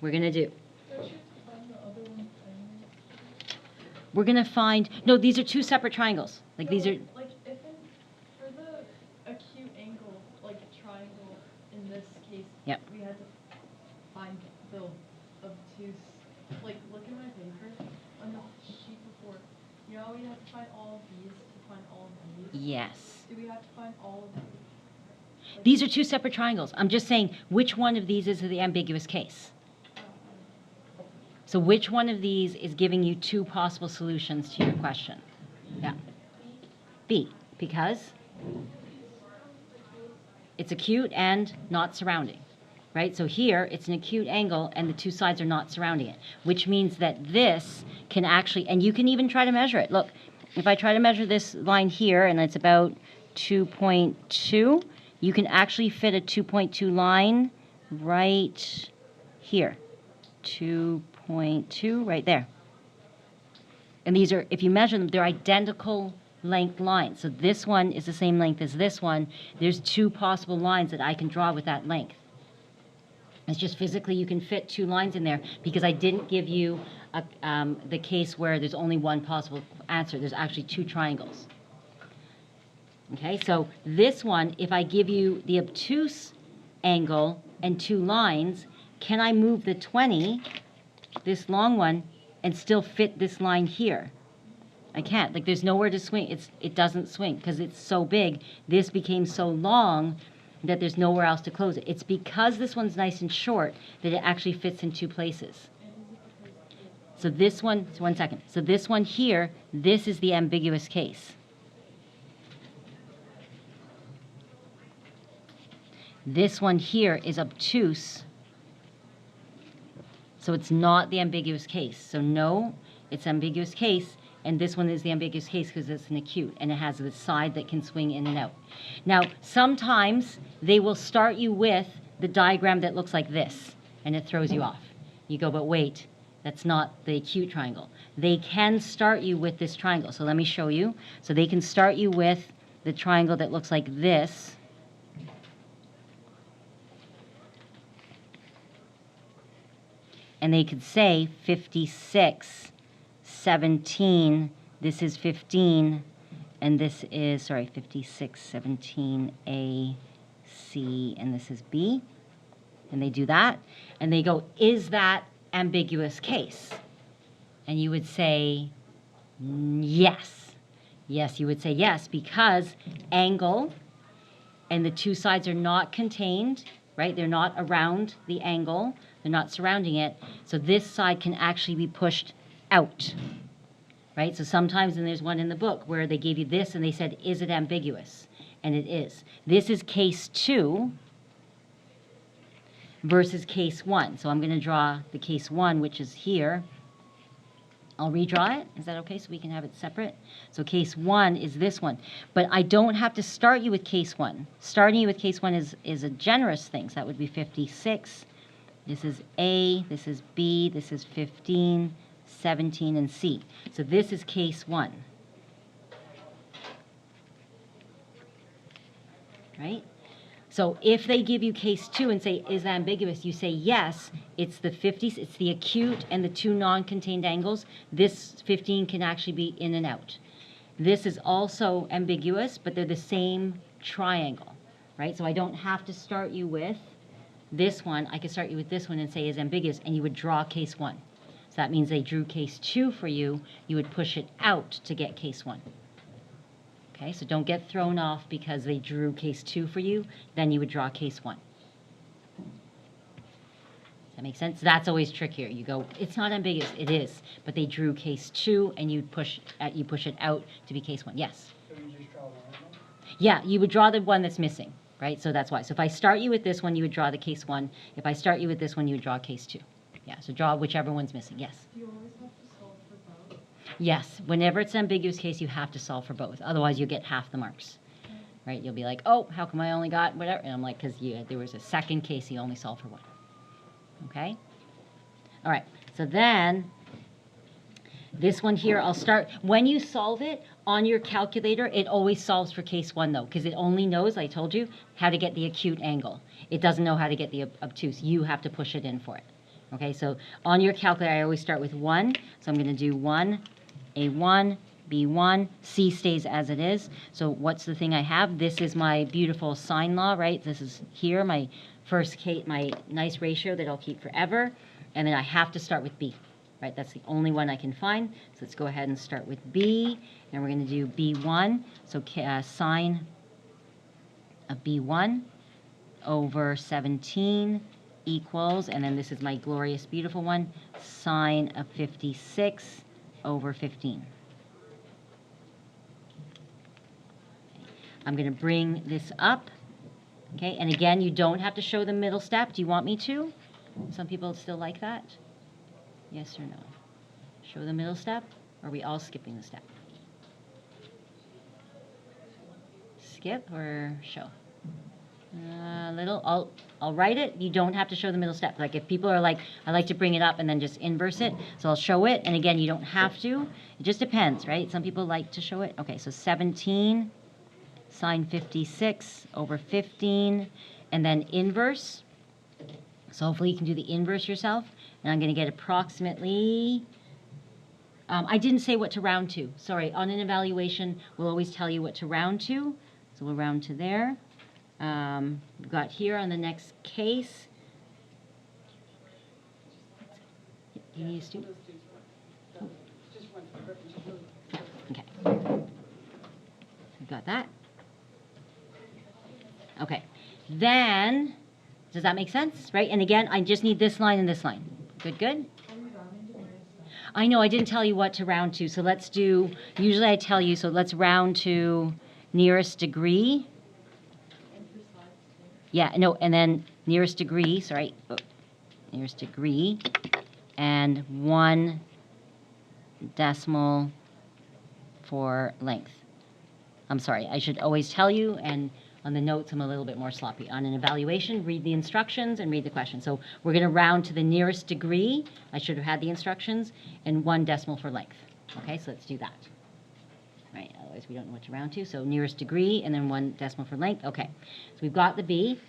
we're going to do. We're going to find, no, these are two separate triangles. Like so these are. Like if for the acute angle, like triangle in this case, Yep. we had to find the obtuse. Like look at my paper on the sheet before. You know, we had to find all of these to find all of these. Yes. Do we have to find all of these? Like, These are two separate triangles. I'm just saying which one of these is the ambiguous case. So which one of these is giving you two possible solutions to your question? Yeah. B, because it's acute and not surrounding, right? So here it's an acute angle and the two sides are not surrounding it, which means that this can actually, and you can even try to measure it. Look, if I try to measure this line here and it's about 2.2, you can actually fit a 2.2 line right here. 2.2 right there. And these are, if you measure them, they're identical length lines. So this one is the same length as this one. There's two possible lines that I can draw with that length. It's just physically you can fit two lines in there because I didn't give you the case where there's only one possible answer. There's actually two triangles. Okay, so this one, if I give you the obtuse angle and two lines, can I move the 20, this long one, and still fit this line here? I can't. Like, there's nowhere to swing. It doesn't swing because it's so big. This became so long that there's nowhere else to close it. It's because this one's nice and short that it actually fits in two places. So this one, so 1 second. So this one here, this is the ambiguous case. This one here is obtuse. So it's not the ambiguous case. So no, it's ambiguous case, and this one is the ambiguous case because it's an acute, and it has the side that can swing in and out. Now, sometimes they will start you with the diagram that looks like this, and it throws you off. You go, but wait, that's not the acute triangle. They can start you with this triangle. So let me show you. So they can start you with the triangle that looks like this. And they could say 56, 17, this is 15, and this is, 56, 17, A, C, and this is B. And they do that, and they go, is that ambiguous case? And you would say, yes. Yes, you would say yes, because angle and the two sides are not contained, right? They're not around the angle. They're not surrounding it. So this side can actually be pushed out, right? So sometimes, and there's one in the book where they gave you this and they said, is it ambiguous? And it is. This is case 2 versus case 1. So I'm going to draw the case 1, which is here. I'll redraw it. Is that okay? So we can have it separate. So case 1 is this one. But I don't have to start you with case 1. Starting you with case 1 is a generous thing. So that would be 56. This is A, this is B, this is 15, 17, and C. So this is case 1. Right? So if they give you case 2 and say, is ambiguous, you say yes, it's the 50s, it's the acute and the two non-contained angles. This 15 can actually be in and out. This is also ambiguous, but they're the same triangle, right? So I don't have to start you with this one. I could start you with this one and say is ambiguous, and you would draw case 1. So that means they drew case 2 for you. You would push it out to get case 1. Okay, so don't get thrown off because they drew case 2 for you. Then you would draw case 1. Does that make sense? That's always trickier. You go, it's not ambiguous. It is, but they drew case 2, and you push it out to be case 1. Yes. So you just draw one of them? Yeah, you would draw the one that's missing, right? So that's why. So if I start you with this one, you would draw the case 1. If I start you with this one, you would draw case 2. Yeah, so draw whichever one's missing. Yes. Do you always have to solve for both? Yes. Whenever it's an ambiguous case, you have to solve for both. Otherwise, you'll get half the marks, right? You'll be like, oh, how come I only got whatever? And I'm like, because there was a second case, you only solved for one. Okay? All right. So then this one here, I'll start. When you solve it on your calculator, it always solves for case 1, though, because it only knows, I told you, how to get the acute angle. It doesn't know how to get the obtuse. You have to push it in for it. Okay, so on your calculator, I always start with 1. So I'm going to do 1, A1, B1, C stays as it is. So what's the thing I have? This is my beautiful sine law, right? This is here, my first case, my nice ratio that I'll keep forever. And then I have to start with B, right? That's the only one I can find. So let's go ahead and start with B. And we're going to do B1. So sine of B1 over 17 equals, and then this is my glorious, beautiful one, sine of 56 over 15. I'm going to bring this up, okay? And again, you don't have to show the middle step. Do you want me to? Some people still like that. Yes or no? Show the middle step, or are we all skipping the step? Skip or show? I'll write it. You don't have to show the middle step. Like if people are like, I like to bring it up and then just inverse it, so I'll show it. And again, you don't have to. It just depends, right? Some people like to show it. Okay, so 17 sine 56 over 15, and then inverse. So hopefully you can do the inverse yourself. And I'm going to get approximately, I didn't say what to round to. Sorry, on an evaluation, we'll always tell you what to round to. So we'll round to there. We've got here on the next case. Do you need a stoop? Yeah, okay. We've got that. Okay. Then, does that make sense? Right? And again, I just need this line and this line. Good, good? I know, I didn't tell you what to round to, so let's do, usually I tell you, so let's round to nearest degree. Yeah, no, and then nearest degree, sorry, nearest degree, and 1 decimal for length. I'm sorry, I should always tell you, and on the notes I'm a little bit more sloppy. On an evaluation, read the instructions and read the question. So we're going to round to the nearest degree. I should have had the instructions, and 1 decimal for length. Okay, so let's do that. Right, otherwise we don't know what to round to. So nearest degree, and then 1 decimal for length. Okay, so we've got the B.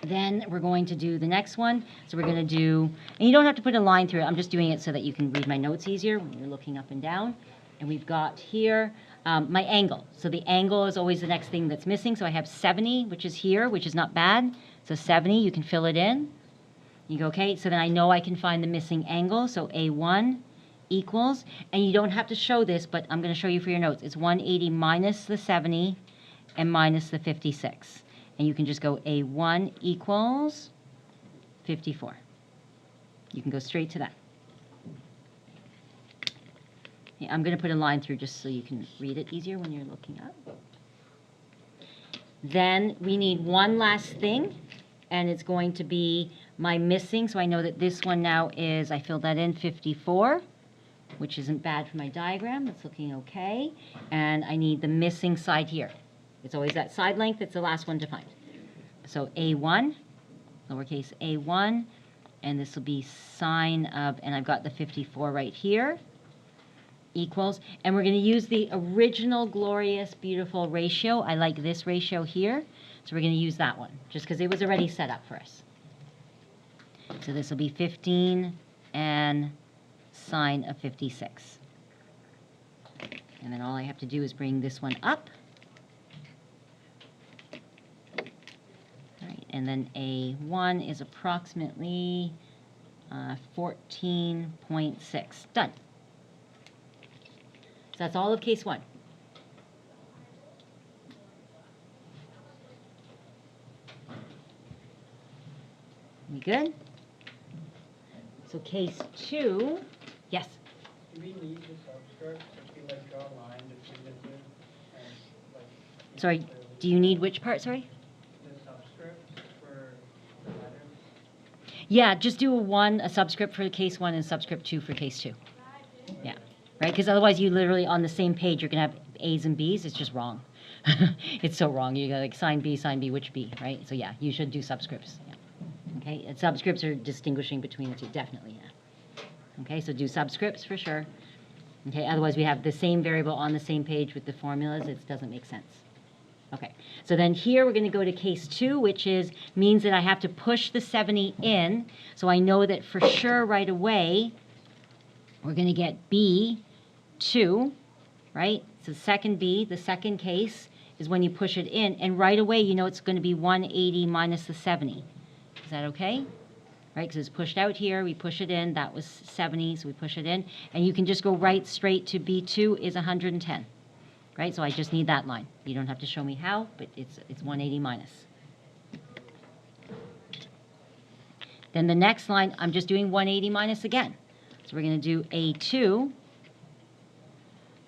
Then we're going to do the next one. So we're going to do, and you don't have to put a line through it. I'm just doing it so that you can read my notes easier when you're looking up and down. And we've got here my angle. So the angle is always the next thing that's missing. So I have 70, which is here, which is not bad. So 70, you can fill it in. You go, okay, so then I know I can find the missing angle. So A1 equals, and you don't have to show this, but I'm going to show you for your notes. It's 180 minus the 70 and minus the 56. And you can just go A1 equals 54. You can go straight to that. Okay, I'm going to put a line through just so you can read it easier when you're looking up. Then we need one last thing, and it's going to be my missing. So I know that this one now is, I filled that in, 54, which isn't bad for my diagram. It's looking okay. And I need the missing side here. It's always that side length that's the last one to find. So A1, lowercase a1, and this will be sine of, and I've got the 54 right here, equals, and we're going to use the original glorious, beautiful ratio. I like this ratio here, so we're going to use that one, just because it was already set up for us. So this will be 15 and sine of 56. And then all I have to do is bring this one up. All right, and then A1 is approximately 14.6. Done. So that's all of case 1. We good? So case 2, yes? Do we need the subscript if we like draw a line between the two? And, like, Sorry, do you need which part, sorry? the subscript for the letter? Yeah, just do a subscript for case 1 and subscript 2 for case 2. Yeah, right? Because otherwise you literally on the same page, you're going to have A's and B's. It's just wrong. It's so wrong. You got like sign B, which B, right? So yeah, you should do subscripts. Yeah. Okay, and subscripts are distinguishing between the two, definitely, yeah. Okay, so do subscripts for sure. Okay, otherwise we have the same variable on the same page with the formulas. It doesn't make sense. Okay, so then here we're going to go to case 2, which means that I have to push the 70 in. So I know that for sure right away we're going to get B2, right? So second B, the second case, is when you push it in. And right away you know it's going to be 180 minus the 70. Is that okay? Right, because it's pushed out here, we push it in, that was 70, so we push it in. And you can just go right straight to B2 is 110. Right, so I just need that line. You don't have to show me how, but it's 180 minus. Then the next line, I'm just doing 180 minus again. So we're going to do A2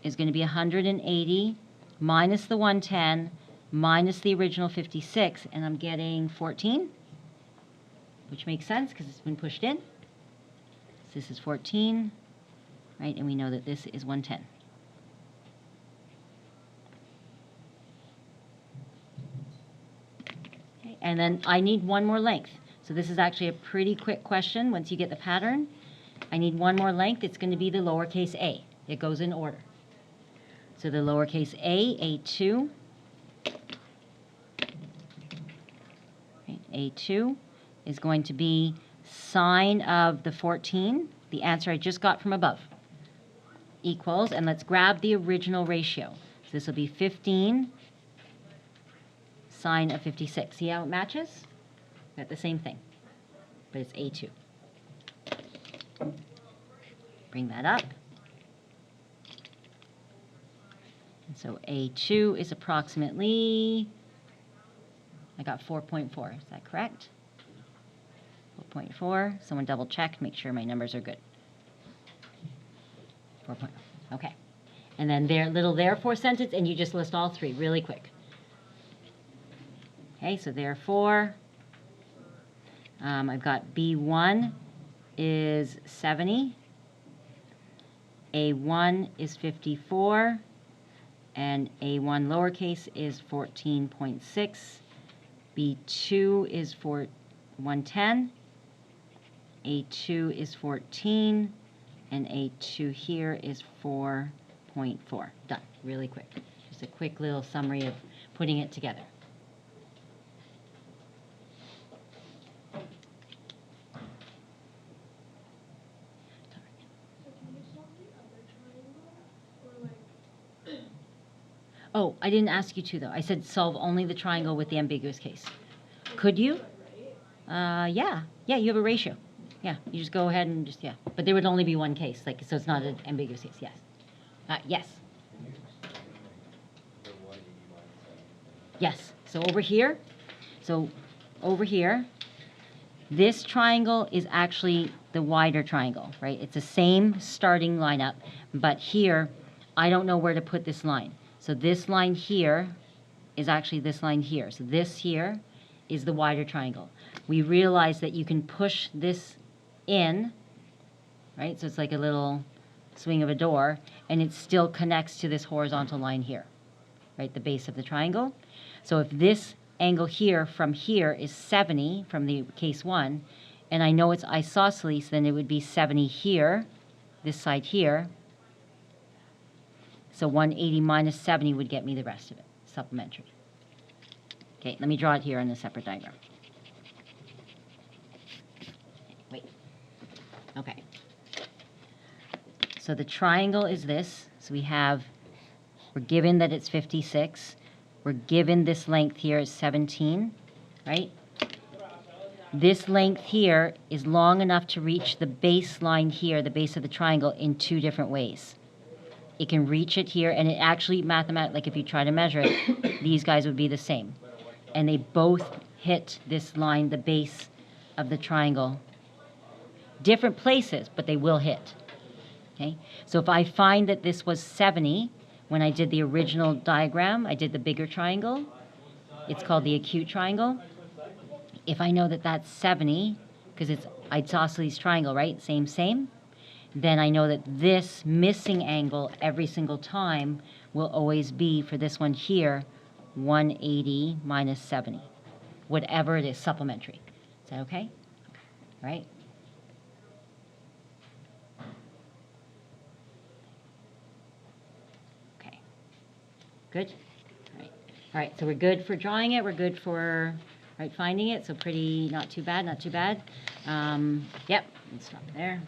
is going to be 180 minus the 110 minus the original 56, and I'm getting 14, which makes sense because it's been pushed in. So this is 14, right, and we know that this is 110. And then I need one more length. So this is actually a pretty quick question once you get the pattern. I need one more length. It's going to be the lowercase a. It goes in order. So the lowercase a, A2. Right, A2 is going to be sine of the 14, the answer I just got from above, equals, and let's grab the original ratio. So this will be 15 sine of 56. See how it matches? Got the same thing, but it's A2. Bring that up. And so A2 is approximately, I got 4.4. Is that correct? 4.4. Someone double check, make sure my numbers are good. 4. Okay. And then their little therefore sentence, and you just list all three really quick. Okay, so therefore, I've got B1 is 70, A1 is 54, and A1 lowercase is 14.6, B2 is 110, A2 is 14, and A2 here is 4.4. Done, really quick. Just a quick little summary of putting it together. Oh, I didn't ask you to, though. I said solve only the triangle with the ambiguous case. Could you? Yeah. Yeah, you have a ratio. Yeah, you just go ahead and just, yeah. But there would only be one case, like, so it's not an ambiguous case, yes. Yes. Yes, so over here, this triangle is actually the wider triangle, right? It's the same starting lineup, but here, I don't know where to put this line. So this line here is actually this line here. So this here is the wider triangle. We realize that you can push this in, right? So it's like a little swing of a door, and it still connects to this horizontal line here, right? The base of the triangle. So if this angle here from here is 70 from the case 1, and I know it's isosceles, then it would be 70 here, this side here. So 180 minus 70 would get me the rest of it, supplementary. Okay, let me draw it here in a separate diagram. Wait. Okay. So the triangle is this. So we're given that it's 56. We're given this length here is 17, right? This length here is long enough to reach the baseline here, the base of the triangle, in two different ways. It can reach it here, and it actually, mathematically, like if you try to measure it, these guys would be the same. And they both hit this line, the base of the triangle. Different places, but they will hit. Okay? So if I find that this was 70, when I did the original diagram, I did the bigger triangle. It's called the acute triangle. If I know that that's 70, because it's isosceles triangle, right? Same. Then I know that this missing angle every single time will always be, for this one here, 180 minus 70. Whatever it is, supplementary. Is that okay? Right? Okay. Good? All right. All right, so we're good for drawing it, we're good for, right, finding it, so pretty, not too bad, not too bad. Yep, let's stop there.